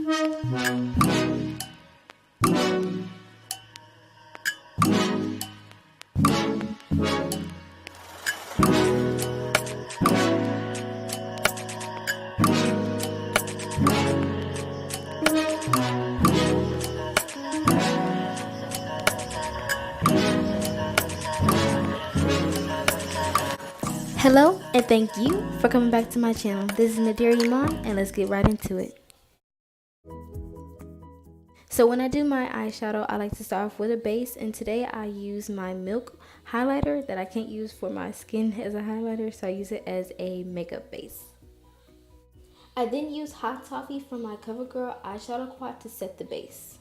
Hello and thank you for coming back to my channel. This is Nadira Iman and let's get right into it. So when I do my eyeshadow, I like to start off with a base, and today I use my Milk highlighter that I can't use for my skin as a highlighter, so I use it as a makeup base. I then use Hot Toffee from my CoverGirl eyeshadow quad to set the base.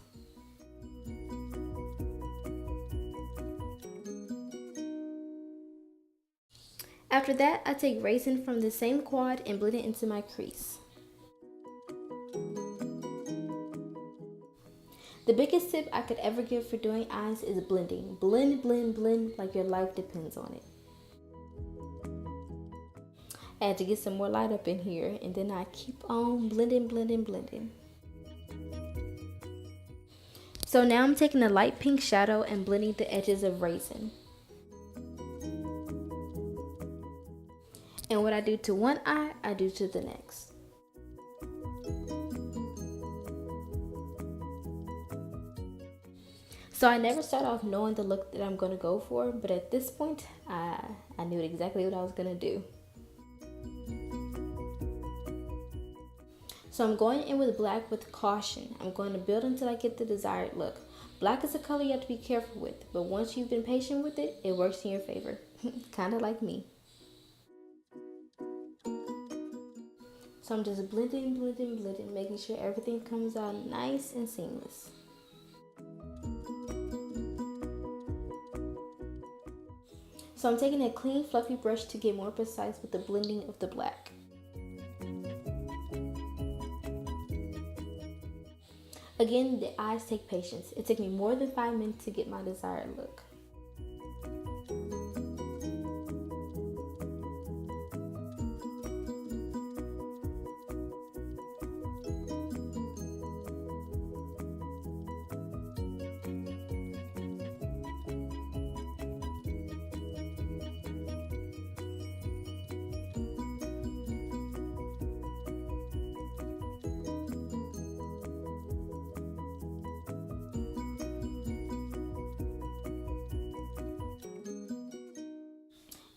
After that, I take Raisin from the same quad and blend it into my crease. The biggest tip I could ever give for doing eyes is blending. Blend, blend, blend like your life depends on it. I had to get some more light up in here, and then I keep on blending, blending, blending. So now I'm taking a light pink shadow and blending the edges of Raisin. And what I do to one eye, I do to the next. So I never start off knowing the look that I'm going to go for, but at this point, I knew exactly what I was going to do. So I'm going in with black with caution. I'm going to build until I get the desired look. Black is a color you have to be careful with, but once you've been patient with it, it works in your favor. Kind of like me. So I'm just blending, blending, blending, making sure everything comes out nice and seamless. So I'm taking a clean, fluffy brush to get more precise with the blending of the black. Again, the eyes take patience. It took me more than 5 minutes to get my desired look.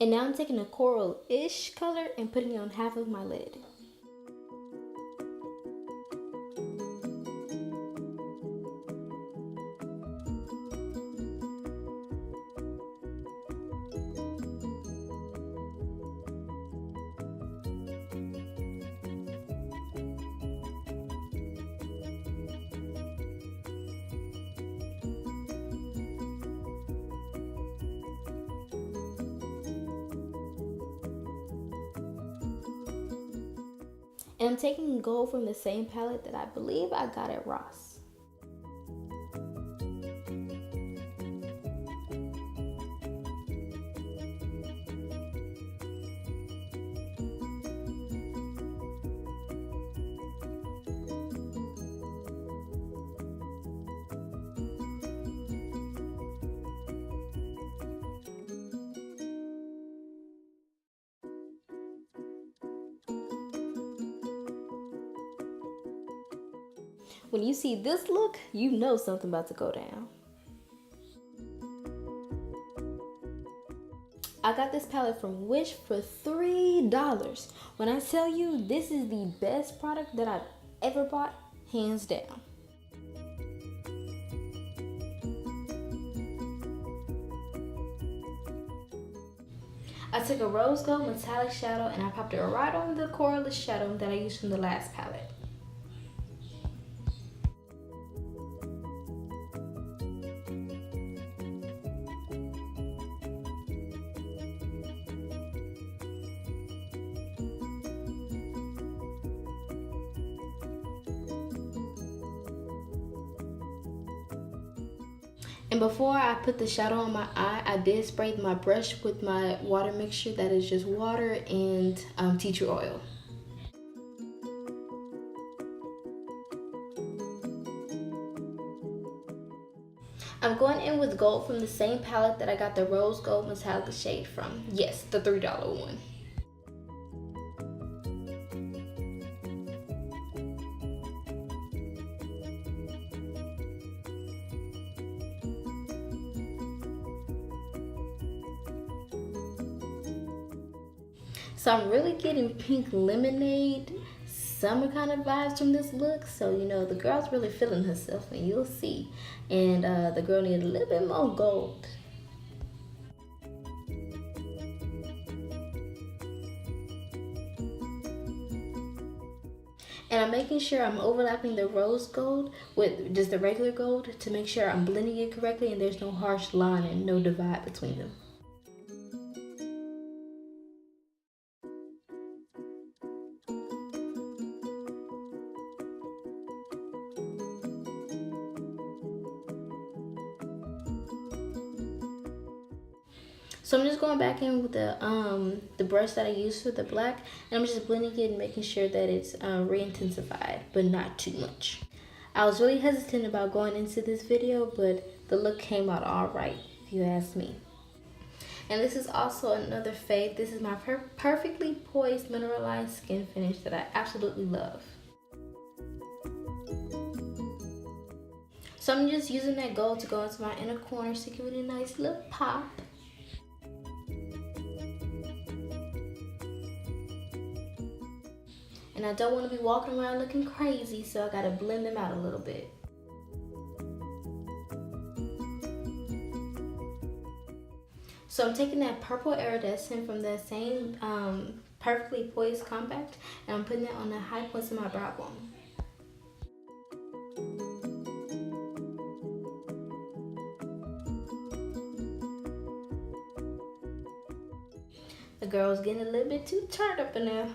And now I'm taking a coral-ish color and putting it on half of my lid. And I'm taking gold from the same palette that I believe I got at Ross. When you see this look, you know something about to go down. I got this palette from Wish for $3. When I tell you this is the best product that I've ever bought, hands down. I took a rose gold metallic shadow and I popped it right on the coralish shadow that I used from the last palette. And before I put the shadow on my eye, I did spray my brush with my water mixture that is just water and tea tree oil. I'm going in with gold from the same palette that I got the rose gold metallic shade from. Yes, the $3 one. So I'm really getting pink lemonade, summer kind of vibes from this look. So, you know, the girl's really feeling herself, and you'll see. And the girl needed a little bit more gold. And I'm making sure I'm overlapping the rose gold with just the regular gold to make sure I'm blending it correctly and there's no harsh line and no divide between them. So I'm just going back in with the brush that I used for the black, and I'm just blending it and making sure that it's re-intensified, but not too much. I was really hesitant about going into this video, but the look came out all right, if you ask me. And this is also another fave. This is my perfectly poised mineralized skin finish that I absolutely love. So I'm just using that gold to go into my inner corner to give it a nice little pop. And I don't want to be walking around looking crazy, so I gotta blend them out a little bit. So I'm taking that purple iridescent from that same perfectly poised compact, and I'm putting it on the high points of my brow bone. The girl's getting a little bit too turned up in there.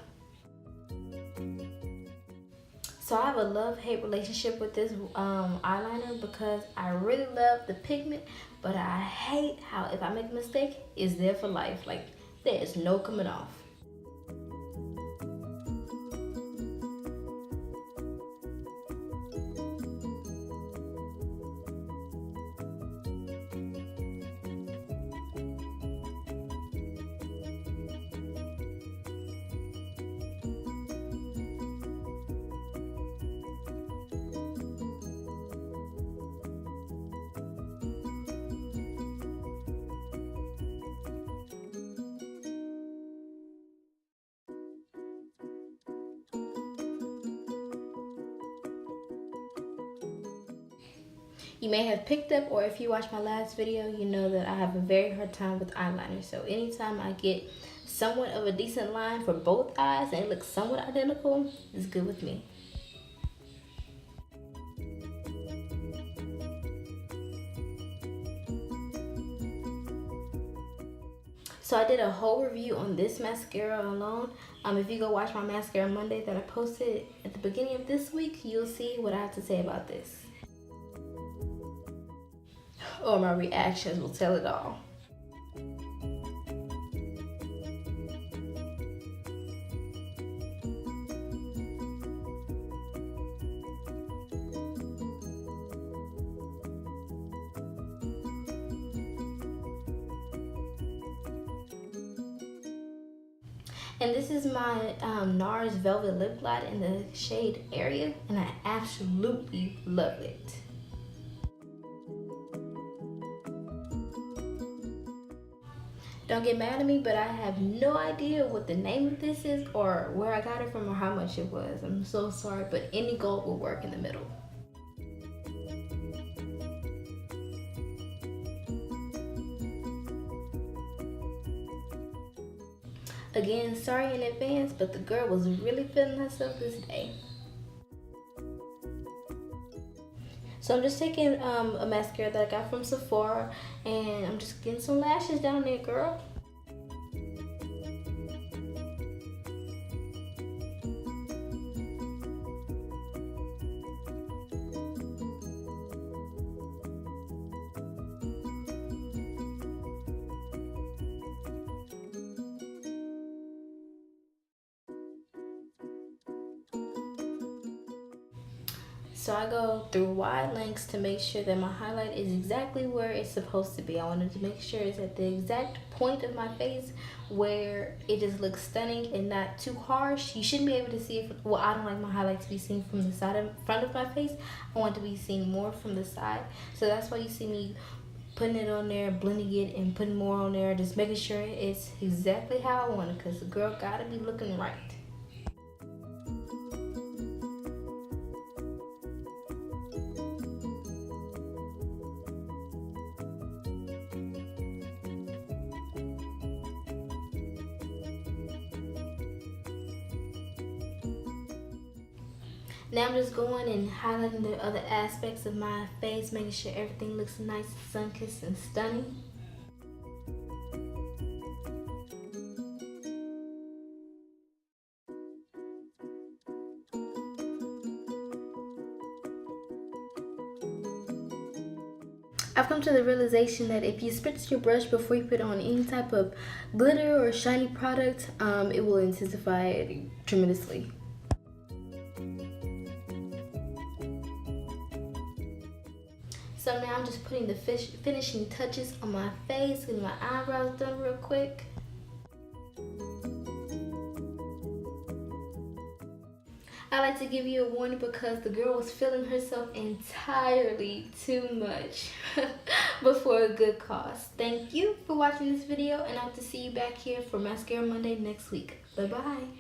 So I have a love-hate relationship with this eyeliner because I really love the pigment, but I hate how if I make a mistake, it's there for life. Like, there is no coming off. You may have picked up, or if you watched my last video, you know that I have a very hard time with eyeliner. So anytime I get somewhat of a decent line for both eyes and it looks somewhat identical, it's good with me. So I did a whole review on this mascara alone. If you go watch my Mascara Monday that I posted at the beginning of this week, you'll see what I have to say about this. Or my reactions will tell it all. And this is my NARS Velvet Lip Glide in the shade Area, and I absolutely love it. Don't get mad at me, but I have no idea what the name of this is or where I got it from or how much it was. I'm so sorry, but any gold will work in the middle. Again, sorry in advance, but the girl was really feeling herself this day. So I'm just taking a mascara that I got from Sephora, and I'm just getting some lashes down there, girl. So I go through wide lengths to make sure that my highlight is exactly where it's supposed to be. I wanted to make sure it's at the exact point of my face where it just looks stunning and not too harsh. You shouldn't be able to see it. Well, I don't like my highlight to be seen from the side of front of my face. I want it to be seen more from the side. So that's why you see me putting it on there, blending it, and putting more on there, just making sure it's exactly how I want it, because the girl gotta be looking right. Now I'm just going and highlighting the other aspects of my face, making sure everything looks nice, sun-kissed, and stunning. I've come to the realization that if you spritz your brush before you put on any type of glitter or shiny product, it will intensify it tremendously. So now I'm just putting the finishing touches on my face, getting my eyebrows done real quick. I like to give you a warning because the girl was feeling herself entirely too much but for a good cause. Thank you for watching this video, and I hope to see you back here for Mascara Monday next week. Bye bye.